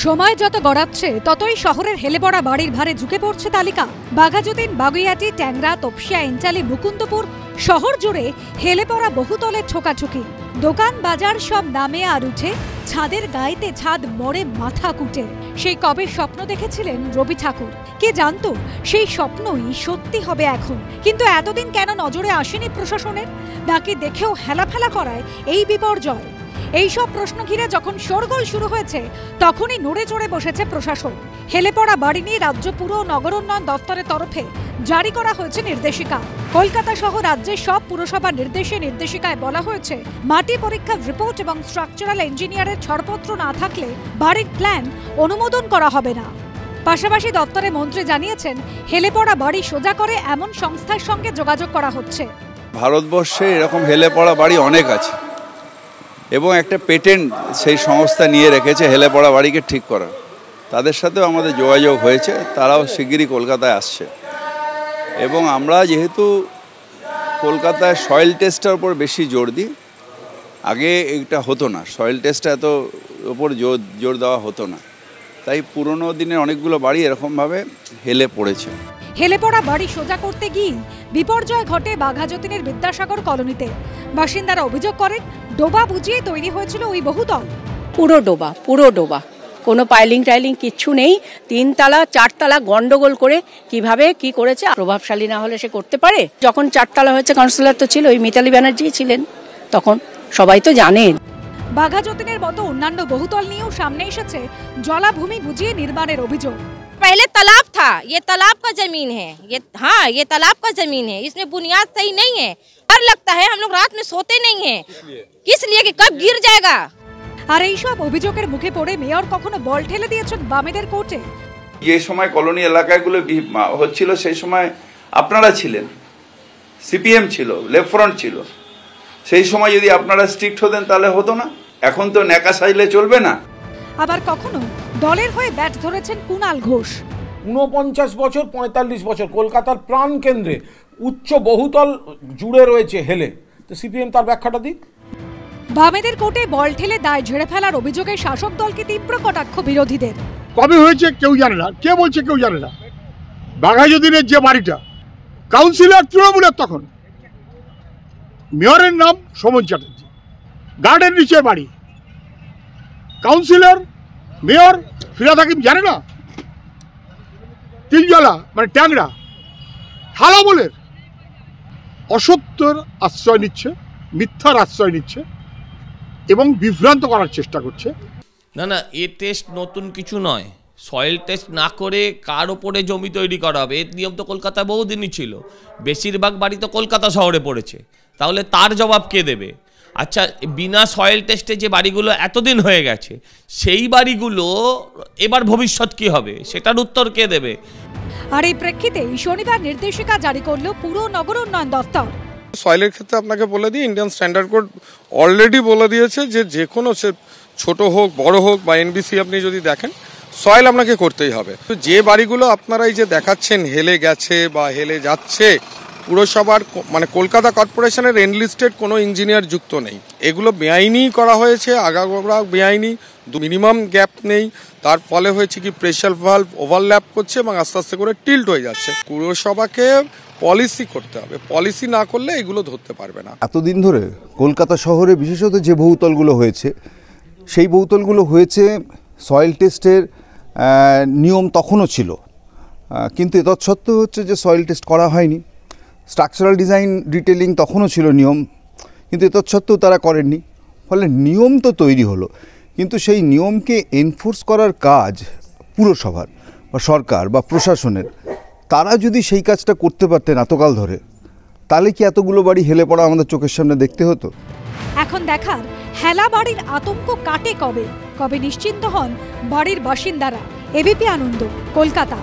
সময় যত গড়াচ্ছে ততই শহরের হেলে পড়া বাড়ির ভারে ঝুঁকে পড়ছে তালিকা। বাঘাযতীন, বাগুইআটি, ট্যাংরা, তপসিয়া, এঞ্চালি, মুকুন্দপুর শহর জুড়ে হেলে পড়া বহুতলের ছোকাছুকি। দোকান বাজার সব নামে আর উঠে, ছাদের গায়েতে ছাদ মরে মাথা কুটে। সেই কবে স্বপ্ন দেখেছিলেন রবি ঠাকুর, কে জানতো সেই স্বপ্নই সত্যি হবে এখন। কিন্তু এতদিন কেন নজরে আসেনি প্রশাসনের? নাকি দেখেও হেলাফেলা করায় এই বিপর্যয়? এইসব প্রশ্ন ঘিরে যখন শোরগোল শুরু হয়েছে তখনই নড়ে চড়ে বসেছে প্রশাসন। হেলে পড়া বাড়ি নিয়ে রাজ্য পুর ও নগর উন্নয়ন দফতরের তরফে জারি করা হয়েছে নির্দেশিকা। কলকাতা সহ রাজ্যের সব পুরসভার নির্দেশিকায় বলা হয়েছে, মাটি পরীক্ষার রিপোর্ট এবং স্ট্রাকচারাল ইঞ্জিনিয়ারের ছাড়পত্র না থাকলে বাড়ির প্ল্যান অনুমোদন করা হবে না। পাশাপাশি দপ্তরের মন্ত্রী জানিয়েছেন, হেলে পড়া বাড়ি সোজা করে এমন সংস্থার সঙ্গে যোগাযোগ করা হচ্ছে। ভারতবর্ষে এরকম হেলে পড়া বাড়ি অনেক আছে এবং একটা পেটেন্ট সেই সংস্থা নিয়ে রেখেছে হেলে পড়া বাড়িকে ঠিক করার। তাদের সাথেও আমাদের যোগাযোগ হয়েছে, তারাও শিগগিরই কলকাতায় আসছে। এবং আমরা যেহেতু কলকাতায় সয়েল টেস্টের উপর বেশি জোর দিই, আগে এটা হতো না, সয়েল টেস্টটা এত ওপর জোর দেওয়া হতো না, তাই পুরনো দিনের অনেকগুলো বাড়ি এরকমভাবে হেলে পড়েছে। হেলে পড়া বাড়ি সোজা করতে গিয়ে বিপর্যয় ঘটে বাঘাযতীনের বিদ্যাসাগর কলোনিতে। বাসিন্দারা অভিযোগ করেন, ডোবা বুঝিয়ে তৈরি হয়েছিল ওই বহুতল। পুরো ডোবা, কোনো পাইলিং টাইলিং কিচ্ছু নেই। 3 তলা 4 তলা গন্ডগোল করে কিভাবে কি করেছে, প্রভাবশালী না হলে সে করতে পারে? যখন 4 তলা হয়েছে, কাউন্সিলর তো ছিল, ওই মিতালি ব্যানার্জি ছিলেন, তখন সবাই তো জানেন। বাঘাযতীনের মতো অন্যান্য বহুতল নিয়েও সামনে এসেছে জলাভূমি বুঝিয়ে নির্মাণের অভিযোগ। पहले तालाब था, ये तालाब का जमीन है, ये तालाब का जमीन है, इसमें बुनियाद सही नहीं है। डर लगता है, हम लोग रात में सोते नहीं हैं। किस लिए कि कब गिर जाएगा। আর এইসব অভিযোগের মুখে পড়ে মেয়র কখনো বল ঠেলে দিয়েছেন বামেদের কোর্টে। যে সময় কলোনি এলাকাগুলো হচ্ছিল সেই সময় আপনারা ছিলেন, সিপিএম ছিল, লেফট ফ্রন্ট ছিল। সেই সময় যদি আপনারা স্ট্রিক্ট হতেন তাহলে হতো না। এখন তো নেকা সাইলে চলবে না। আবার কখনো দলের হয়ে ব্যাট ধরেছেন কুণাল ঘোষ। 49 বছর 45 বছর কলকাতার প্রাণ কেন্দ্রে উচ্চ বহুতল জুড়ে রয়েছে হেলে, তো সিপিএম তার ব্যাখ্যাটা দিক। বামেদের কোর্টে বল ঠেলে দায় ঝেড়ে ফেলার অভিযোগে শাসক দলকে তীব্র কটাক্ষ বিরোধীদের। কবে হয়েছে কেউ জানে না, কে বলছে কেউ জানে না। বাঘাযতীনের যে বাড়িটা, কাউন্সিলর তৃণমূলের, তখন মেয়রের নাম সমন চ্যাটার্জি, গার্ডের নিচে বাড়ি, কাউন্সিলর মেয়র ফিরাদ হাকিম জানে না। তিলজলা মানে ট্যাংরা হালামলের অসত্যের আশ্রয় নিচ্ছে, মিথ্যার আশ্রয় নিচ্ছে এবং বিভ্রান্ত করার চেষ্টা করছে। না, এ টেস্ট নতুন কিছু নয়। সয়েল টেস্ট না করে কার ওপরে জমি তৈরি করা হবে, এর নিয়ম তো কলকাতায় বহুদিনই ছিল। বেশিরভাগ বাড়ি তো কলকাতা শহরে পড়েছে, তাহলে তার জবাব কে দেবে? আচ্ছা, বিনা সয়েল টেস্টে যে বাড়িগুলো এতদিন হয়ে গেছে, সেই বাড়িগুলো এবার ভবিষ্যৎ কি হবে, সেটার উত্তর কে দেবে? আর এই প্রেক্ষিতেই শনিবার নির্দেশিকা জারি করল পুর নগর উন্নয়ন দফতর। সয়েলের ক্ষেত্রে আপনাকে বলে দিই, ইন্ডিয়ান স্ট্যান্ডার্ড কোড অলরেডি বলে দিয়েছে যে কোনো ছোট হোক বড় হোক বা এনবিসি আপনি যদি দেখেন, সয়েল আপনাকে করতেই হবে। যে বাড়িগুলো আপনারা এই যে দেখাচ্ছেন হেলে গেছে বা হেলে যাচ্ছে, পুরসভার মানে কলকাতা কর্পোরেশনের এনলিস্টেড কোনো ইঞ্জিনিয়ার যুক্ত নেই। এগুলো বেআইনি করা হয়েছে, আগাগোড়া বেআইনি, মিনিমাম গ্যাপ নেই। তার ফলে হয়েছে কি, প্রেশার ভালভ ওভারল্যাপ করছে এবং আস্তে আস্তে করে টিল্ট হয়ে যাচ্ছে। পুরসভাকে পলিসি করতে হবে, পলিসি না করলে এগুলো ধরতে পারবে না। এতদিন ধরে কলকাতা শহরে বিশেষত যে বহুতলগুলো হয়েছে, সেই বহুতলগুলো হয়েছে সয়েল টেস্টের নিয়ম তখনও ছিল, কিন্তু তৎসত্ত্বেও হচ্ছে যে সয়েল টেস্ট করা হয়নি। স্ট্রাকচারাল ডিজাইন ডিটেলিং তখনও ছিল নিয়ম, কিন্তু তৎসত্ত্বেও তারা করেননি। ফলে নিয়ম তো তৈরি হলো, কিন্তু সেই নিয়মকে এনফোর্স করার কাজ পুরসভার বা সরকার বা প্রশাসনের। তারা যদি সেই কাজটা করতে পারতেন এতকাল ধরে, তাহলে কি এতগুলো বাড়ি হেলে পড়া আমাদের চোখের সামনে দেখতে হতো? এখন দেখার, হেলা বাড়ির আতঙ্ক কাটে কবে নিশ্চিন্ত হন বাড়ির বাসিন্দারা। এবিপি আনন্দ, কলকাতা।